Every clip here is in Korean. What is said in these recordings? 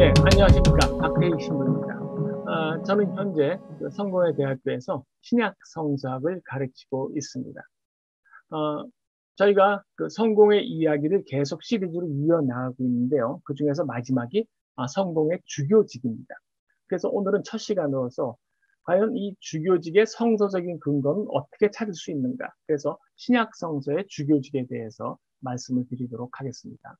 네, 안녕하십니까. 박태익 신부입니다. 저는 현재 그 성공회 대학교에서 신약 성서학을 가르치고 있습니다. 어, 저희가 그 성공의 이야기를 계속 시리즈로 이어나가고 있는데요. 그 중에서 마지막이 성공의 주교직입니다. 그래서 오늘은 첫 시간으로서 과연 이 주교직의 성서적인 근거는 어떻게 찾을 수 있는가? 그래서 신약 성서의 주교직에 대해서 말씀을 드리도록 하겠습니다.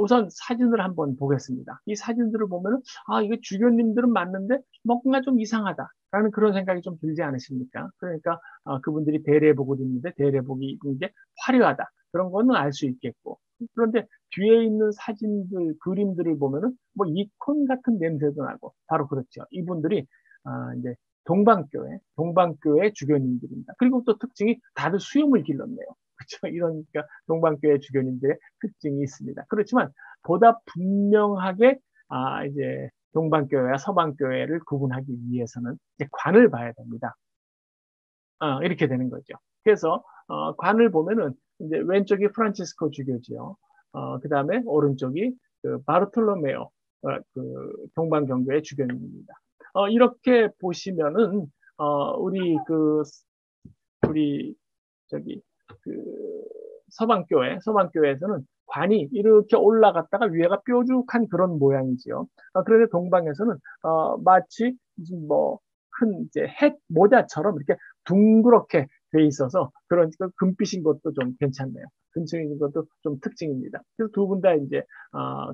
우선 사진을 한번 보겠습니다. 이 사진들을 보면은, 이게 주교님들은 맞는데 뭔가 좀 이상하다라는 그런 생각이 좀 들지 않으십니까? 그러니까, 그분들이 대례복을 입는데 대례복이 이제 화려하다. 그런 거는 알 수 있겠고. 그런데 뒤에 있는 사진들, 그림들을 보면은 뭐 이콘 같은 냄새도 나고, 바로 그렇죠. 이분들이, 이제 동방교회 주교님들입니다. 그리고 또 특징이 다들 수염을 길렀네요. 그렇죠. 이러니까 동방교회 주교님들의 특징이 있습니다. 그렇지만 보다 분명하게 이제 동방교회와 서방교회를 구분하기 위해서는 이제 관을 봐야 됩니다. 이렇게 되는 거죠. 그래서 관을 보면은 이제 왼쪽이 프란치스코 주교지요. 그 다음에 오른쪽이 그 바르톨로메오 그 동방경교의 주교님입니다. 이렇게 보시면은 우리 저기 그 서방교회에서는 관이 이렇게 올라갔다가 위에가 뾰족한 그런 모양이지요. 그런데 동방에서는 마치 무슨 뭐 큰 이제 햇 모자처럼 이렇게 둥그렇게 돼 있어서 그런 금빛인 것도 좀 괜찮네요. 금빛인 것도 좀 특징입니다. 그래서 두 분 다 이제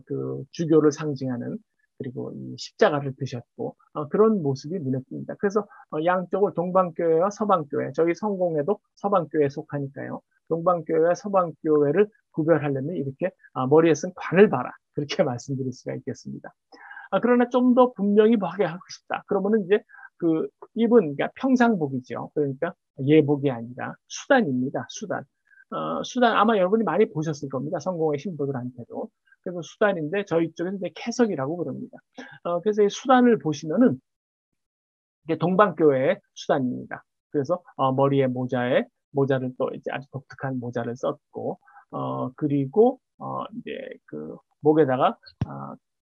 그 주교를 상징하는 그리고 이 십자가를 드셨고 그런 모습이 눈에 띕니다. 그래서 양쪽을 동방교회와 서방교회, 저희 성공회도 서방교회에 속하니까요. 동방교회와 서방교회를 구별하려면 이렇게 머리에 쓴 관을 봐라. 그렇게 말씀드릴 수가 있겠습니다. 그러나 좀 더 분명히 하고 싶다. 그러면은 이제 그 입은 그러니까 평상복이죠. 그러니까 예복이 아니라 수단입니다. 수단. 수단 아마 여러분이 많이 보셨을 겁니다. 성공의 신부들한테도. 그래서 수단인데 저희 쪽에서 이제 캐석이라고 그럽니다. 그래서 이 수단을 보시면은 이게 동방교회의 수단입니다. 그래서 머리에 모자를 또 이제 아주 독특한 모자를 썼고 그리고 이제 그 목에다가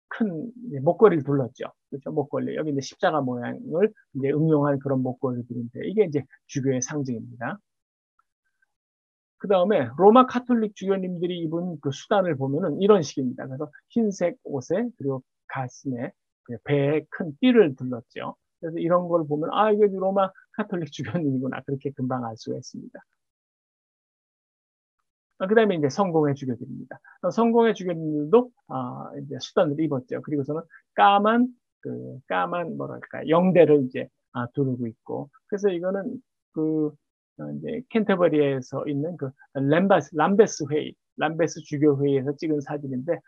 큰 목걸이를 둘렀죠. 그렇죠. 목걸이. 여기 이제 십자가 모양을 이제 응용한 그런 목걸이들인데 이게 이제 주교의 상징입니다. 그 다음에 로마 카톨릭 주교님들이 입은 그 수단을 보면은 이런 식입니다. 그래서 흰색 옷에 그리고 가슴에 배에 큰 띠를 둘렀죠. 그래서 이런 걸 보면 이게 로마 카톨릭 주교님이구나 그렇게 금방 알 수가 있습니다. 그 다음에 이제 성공의 주교들입니다. 성공의 주교님들도 이제 수단을 입었죠. 그리고서는 까만 까만 뭐랄까 영대를 이제 두르고 있고 그래서 이거는 그 이제 캔터버리에서 있는 그 람베스 주교 회의에서 찍은 사진인데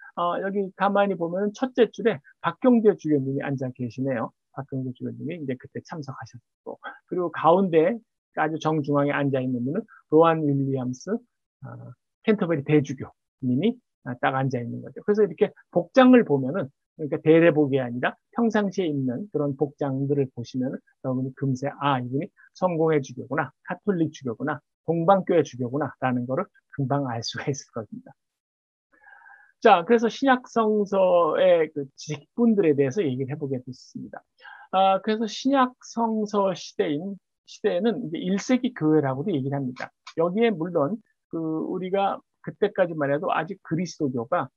여기 가만히 보면 첫째 줄에 박경재 주교님이 앉아 계시네요. 박경재 주교님이 이제 그때 참석하셨고 그리고 가운데 아주 정중앙에 앉아 있는 분은 로안 윌리엄스 캔터버리 대주교님이 딱 앉아 있는 거죠. 그래서 이렇게 복장을 보면은 그러니까 대례복이 아니라 평상시에 입는 그런 복장들을 보시면 여러분이 금세 이분이 성공의 주교구나, 카톨릭 주교구나, 동방교회 주교구나라는 거를 금방 알 수가 있을 겁니다. 자, 그래서 신약 성서의 그 직분들에 대해서 얘기를 해보게 됐습니다. 그래서 신약 성서 시대에는 이제 1세기 교회라고도 얘기를 합니다. 여기에 물론 우리가 그때까지만 해도 아직 그리스도교가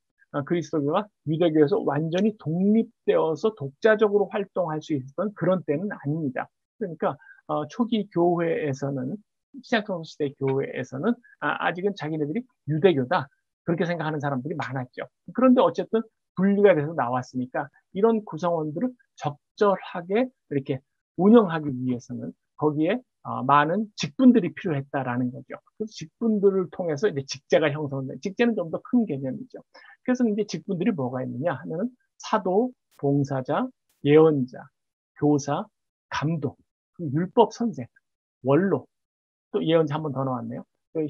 유대교에서 완전히 독립되어서 독자적으로 활동할 수 있었던 그런 때는 아닙니다. 그러니까 초기 교회에서는 신약성서 시대 교회에서는 아직은 자기네들이 유대교다 그렇게 생각하는 사람들이 많았죠. 그런데 어쨌든 분리가 돼서 나왔으니까 이런 구성원들을 적절하게 이렇게 운영하기 위해서는 거기에 많은 직분들이 필요했다라는 거죠. 그래서 직분들을 통해서 이제 직제가 형성된, 직제는 좀 더 큰 개념이죠. 그래서 이제 직분들이 뭐가 있느냐 하면은 사도, 봉사자, 예언자, 교사, 감독, 율법 선생, 원로, 또 예언자 한 번 더 나왔네요.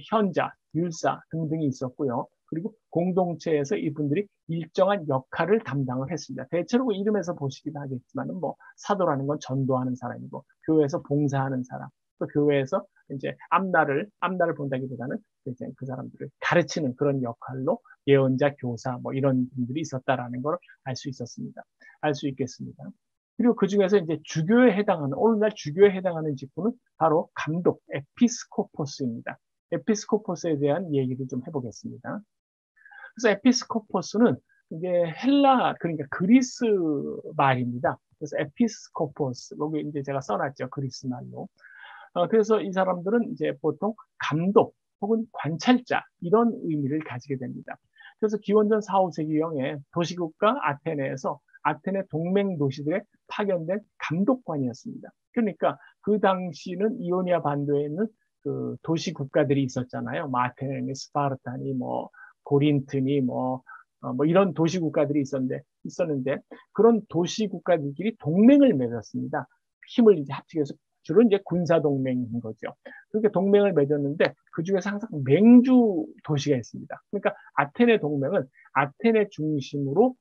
현자, 율사 등등이 있었고요. 그리고 공동체에서 이분들이 일정한 역할을 담당을 했습니다. 대체로 그 이름에서 보시기도 하겠지만 뭐 사도라는 건 전도하는 사람이고 교회에서 봉사하는 사람, 또 교회에서 이제 앞날을 본다기보다는 이제 그 사람들을 가르치는 그런 역할로 예언자, 교사 뭐 이런 분들이 있었다라는 걸 알 수 있었습니다. 알 수 있겠습니다. 그리고 그 중에서 이제 주교에 해당하는 오늘날 주교에 해당하는 직분은 바로 감독, 에피스코포스입니다. 에피스코포스에 대한 얘기를 좀 해보겠습니다. 그래서 에피스코포스는 이게 헬라 그러니까 그리스 말입니다. 그래서 에피스코포스 여기 이제 제가 써놨죠 그리스 말로. 그래서 이 사람들은 이제 보통 감독 혹은 관찰자 이런 의미를 가지게 됩니다. 그래서 기원전 4, 5세기경에 도시국가 아테네에서 아테네 동맹 도시들에 파견된 감독관이었습니다. 그러니까 그 당시는 이오니아 반도에 있는 그 도시 국가들이 있었잖아요. 뭐 아테네니, 스파르타니, 뭐 고린트니, 뭐 이런 도시 국가들이 있었는데 그런 도시 국가들끼리 동맹을 맺었습니다. 힘을 이제 합치해서 주로 이제 군사 동맹인 거죠. 그렇게 동맹을 맺었는데 그 중에서 항상 맹주 도시가 있습니다. 그러니까 아테네 동맹은 아테네 중심으로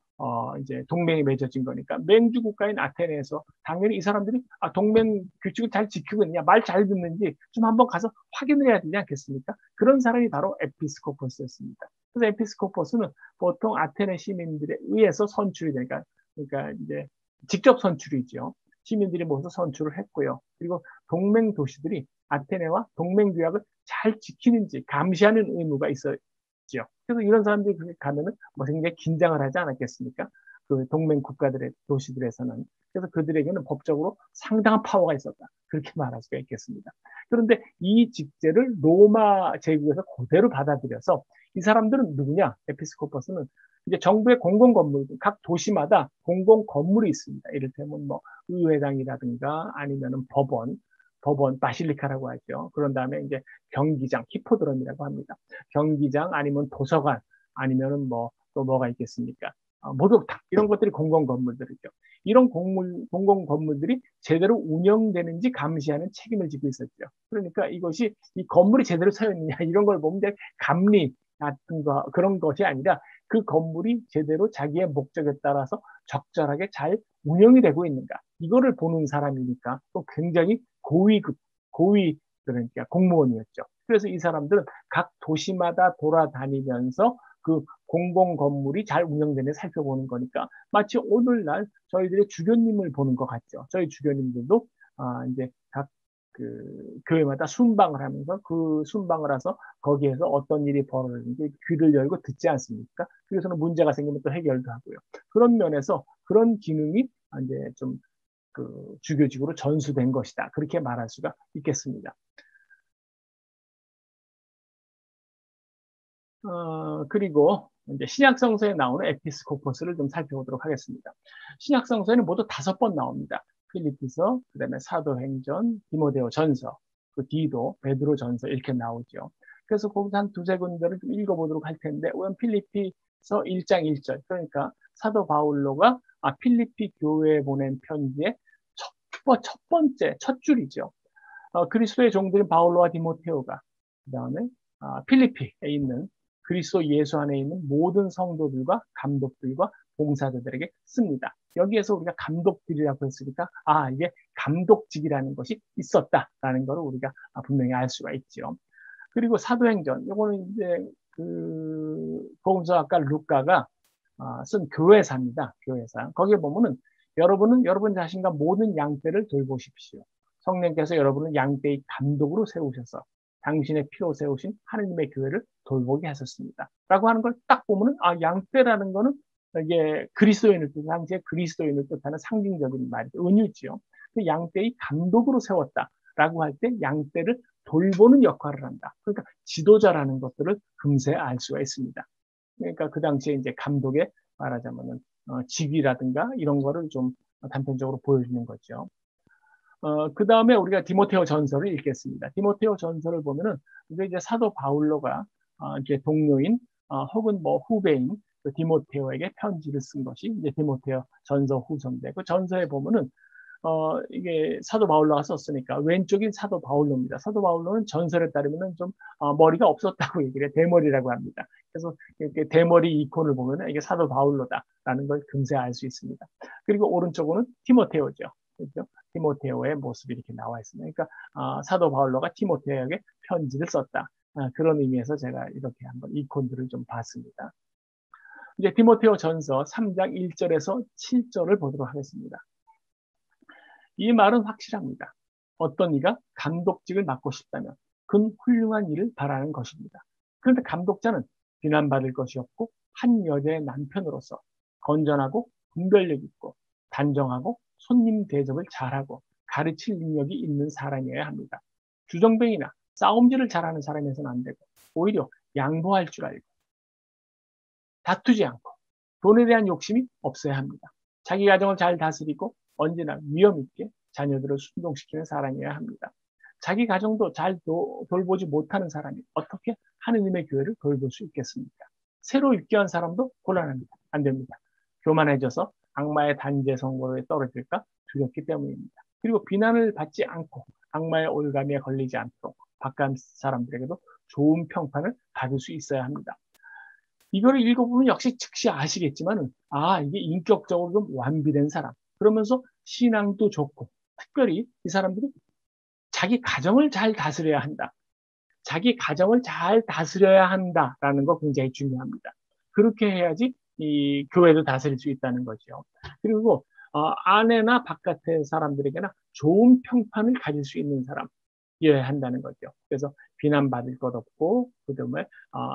이제 동맹이 맺어진 거니까 맹주 국가인 아테네에서 당연히 이 사람들이 동맹 규칙을 잘 지키고 있냐, 말 잘 듣는지 좀 한번 가서 확인을 해야 되지 않겠습니까? 그런 사람이 바로 에피스코포스였습니다. 그래서 에피스코포스는 보통 아테네 시민들에 의해서 선출이 되니까 그러니까 이제 직접 선출이죠. 시민들이 모여서 선출을 했고요. 그리고 동맹 도시들이 아테네와 동맹 규약을 잘 지키는지 감시하는 의무가 있었죠. 그래서 이런 사람들이 가면은 뭐 굉장히 긴장을 하지 않았겠습니까? 그 동맹 국가들의 도시들에서는. 그래서 그들에게는 법적으로 상당한 파워가 있었다. 그렇게 말할 수가 있겠습니다. 그런데 이 직제를 로마 제국에서 그대로 받아들여서 이 사람들은 누구냐? 에피스코퍼스는 이제 정부의 공공 건물, 각 도시마다 공공 건물이 있습니다. 이를테면 뭐 의회당이라든가 아니면은 법원, 바실리카라고 하죠. 그런 다음에 이제 경기장, 히포드럼이라고 합니다. 경기장 아니면 도서관 아니면은 뭐 또 뭐가 있겠습니까? 목욕탕 이런 것들이 공공 건물들이죠. 이런 공공 건물들이 제대로 운영되는지 감시하는 책임을 지고 있었죠. 그러니까 이것이 이 건물이 제대로 서 있느냐 이런 걸 보면 감리 같은 거 그런 것이 아니라 그 건물이 제대로 자기의 목적에 따라서 적절하게 잘 운영이 되고 있는가 이거를 보는 사람이니까 또 굉장히 고위 그러니까 공무원이었죠. 그래서 이 사람들은 각 도시마다 돌아다니면서 그 공공 건물이 잘 운영되는지 살펴보는 거니까 마치 오늘날 저희들의 주교님을 보는 것 같죠. 저희 주교님들도 이제 각 그 교회마다 순방을 하면서 그 순방을 해서 거기에서 어떤 일이 벌어지는지 귀를 열고 듣지 않습니까? 그래서는 문제가 생기면 또 해결도 하고요. 그런 면에서 그런 기능이 이제 좀 그 주교직으로 전수된 것이다. 그렇게 말할 수가 있겠습니다. 그리고 이제 신약성서에 나오는 에피스코포스를 좀 살펴보도록 하겠습니다. 신약성서에는 모두 5번 나옵니다. 필리피서, 그다음에 사도행전, 디모데오 전서, 그 디도, 베드로 전서 이렇게 나오죠. 그래서 거기서 한 두세 군데를 좀 읽어보도록 할 텐데, 우선 필리피서 1장 1절, 그러니까 사도 바울로가 필리피 교회에 보낸 편지의 첫 번째, 첫 줄이죠. 그리스도의 종들인 바울로와 디모테오가, 그 다음에 필리피에 있는 그리스도 예수 안에 있는 모든 성도들과 감독들과 봉사자들에게 씁니다. 여기에서 우리가 감독들이라고 했으니까 이게 감독직이라는 것이 있었다라는 것을 우리가 분명히 알 수가 있죠. 그리고 사도행전 이거는 이제 그 복음서 아까 루카가 쓴 교회사입니다. 교회사. 거기에 보면은 여러분은 여러분 자신과 모든 양떼를 돌보십시오. 성령께서 여러분을 양떼의 감독으로 세우셔서 당신의 피로 세우신 하느님의 교회를 돌보게 하셨습니다. 라고 하는 걸 딱 보면은 양떼라는 거는 이게 그리스도인을 뜻, 당시에 그리스도인을 뜻하는 상징적인 말이죠. 은유지요. 그 양떼의 감독으로 세웠다라고 할 때 양떼를 돌보는 역할을 한다. 그러니까 지도자라는 것들을 금세 알 수가 있습니다. 그러니까 그 당시에 이제 감독의 말하자면은 직위라든가 이런 거를 좀 단편적으로 보여주는 거죠. 그 다음에 우리가 디모테오 전서를 읽겠습니다. 디모테오 전서를 보면은 이제 사도 바울로가 이제 동료인 혹은 뭐 후배인 그 디모테오에게 편지를 쓴 것이 이제 디모테오 전서 후서인데 그 전서에 보면은 이게 사도 바울로가 썼으니까 왼쪽인 사도 바울로입니다. 사도 바울로는 전설에 따르면 좀 머리가 없었다고 얘기를 해 대머리라고 합니다. 그래서 이렇게 대머리 이콘을 보면 이게 사도 바울로다라는 걸 금세 알 수 있습니다. 그리고 오른쪽으로는 티모테오죠. 그렇죠? 티모테오의 모습이 이렇게 나와 있습니다. 그러니까 사도 바울로가 티모테오에게 편지를 썼다. 그런 의미에서 제가 이렇게 한번 이콘들을 좀 봤습니다. 이제 티모테오 전서 3장 1절에서 7절을 보도록 하겠습니다. 이 말은 확실합니다. 어떤 이가 감독직을 맡고 싶다면 그는 훌륭한 일을 바라는 것입니다. 그런데 감독자는 비난받을 것이 없고 한 여자의 남편으로서 건전하고 분별력 있고 단정하고 손님 대접을 잘하고 가르칠 능력이 있는 사람이어야 합니다. 주정뱅이나 싸움질을 잘하는 사람이어서는 안 되고 오히려 양보할 줄 알고 다투지 않고 돈에 대한 욕심이 없어야 합니다. 자기 가정을 잘 다스리고 언제나 위험 있게 자녀들을 순종시키는 사람이어야 합니다. 자기 가정도 잘 돌보지 못하는 사람이 어떻게 하느님의 교회를 돌볼 수 있겠습니까? 새로 입교한 사람도 곤란합니다. 안 됩니다. 교만해져서 악마의 단죄 선고에 떨어질까 두렵기 때문입니다. 그리고 비난을 받지 않고 악마의 올가미에 걸리지 않도록 바깥 사람들에게도 좋은 평판을 받을 수 있어야 합니다. 이거를 읽어보면 역시 즉시 아시겠지만은, 이게 인격적으로 좀 완비된 사람. 그러면서 신앙도 좋고, 특별히 이 사람들이 자기 가정을 잘 다스려야 한다. 자기 가정을 잘 다스려야 한다라는 거 굉장히 중요합니다. 그렇게 해야지 이 교회도 다스릴 수 있다는 거죠. 그리고 아내나 바깥의 사람들에게나 좋은 평판을 가질 수 있는 사람이어야 한다는 거죠. 그래서 비난받을 것 없고 그다음에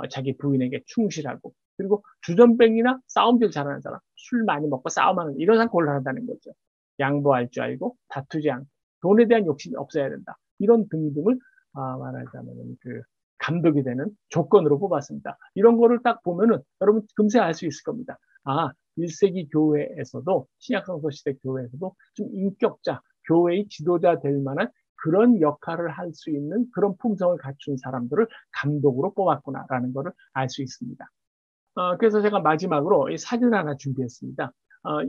자기 부인에게 충실하고 그리고 주전뱅이나 싸움질 잘하는 사람, 술 많이 먹고 싸움하는 이런 사람 곤란하다는 거죠. 양보할 줄 알고 다투지 않고 돈에 대한 욕심이 없어야 된다. 이런 등등을 말하자면 그 감독이 되는 조건으로 뽑았습니다. 이런 거를 딱 보면은 여러분 금세 알 수 있을 겁니다. 1세기 교회에서도 신약성서 시대 교회에서도 좀 인격자, 교회의 지도자 될 만한 그런 역할을 할 수 있는 그런 품성을 갖춘 사람들을 감독으로 뽑았구나라는 것을 알 수 있습니다. 그래서 제가 마지막으로 이 사진 하나 준비했습니다.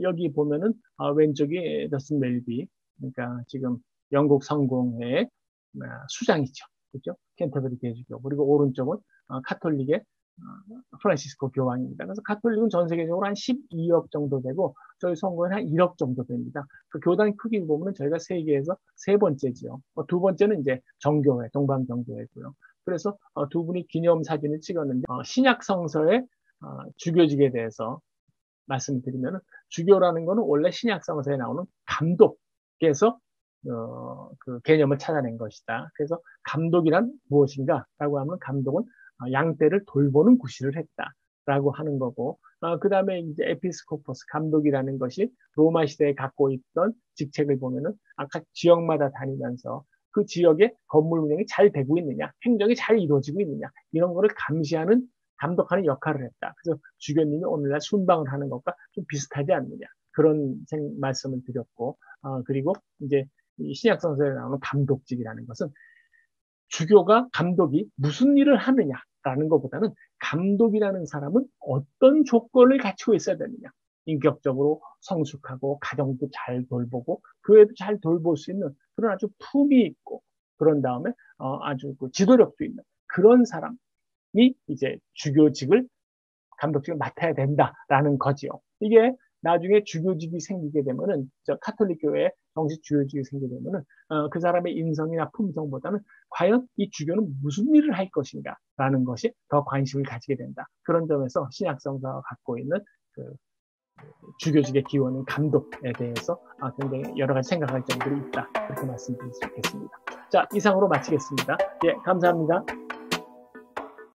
여기 보면은 왼쪽이 더스틴 멜비, 그러니까 지금 영국 성공회의 수장이죠. 그렇죠? 캔터버리 대주교. 그리고 오른쪽은 카톨릭의 프란시스코 교황입니다. 그래서 카톨릭은 전 세계적으로 한 12억 정도 되고 저희 성공회는 한 1억 정도 됩니다. 그 교단 크기를 보면 저희가 세계에서 세 번째지요. 두 번째는 이제 정교회, 동방정교회고요. 그래서 두 분이 기념 사진을 찍었는데 신약 성서의 주교직에 대해서 말씀드리면 주교라는 것은 원래 신약 성서에 나오는 감독께서 그 개념을 찾아낸 것이다. 그래서 감독이란 무엇인가? 라고 하면 감독은 양떼를 돌보는 구실을 했다라고 하는 거고, 그 다음에 이제 에피스코포스 감독이라는 것이 로마 시대에 갖고 있던 직책을 보면은 아까 지역마다 다니면서 그 지역의 건물 운영이 잘 되고 있느냐, 행정이 잘 이루어지고 있느냐, 이런 거를 감시하는, 감독하는 역할을 했다. 그래서 주교님이 오늘날 순방을 하는 것과 좀 비슷하지 않느냐, 그런 말씀을 드렸고, 그리고 이제 이 신약성서에 나오는 감독직이라는 것은 주교가 감독이 무슨 일을 하느냐라는 것보다는 감독이라는 사람은 어떤 조건을 갖추고 있어야 되느냐. 인격적으로 성숙하고 가정도 잘 돌보고 교회도 잘 돌볼 수 있는 그런 아주 품이 있고 그런 다음에 아주 그 지도력도 있는 그런 사람이 이제 주교직을 감독직을 맡아야 된다라는 거지요. 이게 나중에 주교직이 생기게 되면은 카톨릭 교회에 정식 주교직이 생기게 되면은 그 사람의 인성이나 품성보다는 과연 이 주교는 무슨 일을 할 것인가라는 것이 더 관심을 가지게 된다. 그런 점에서 신약성서가 갖고 있는 그 주교직의 기원인 감독에 대해서 굉장히 여러 가지 생각할 점들이 있다. 그렇게 말씀드릴 수 있겠습니다. 자, 이상으로 마치겠습니다. 예, 감사합니다.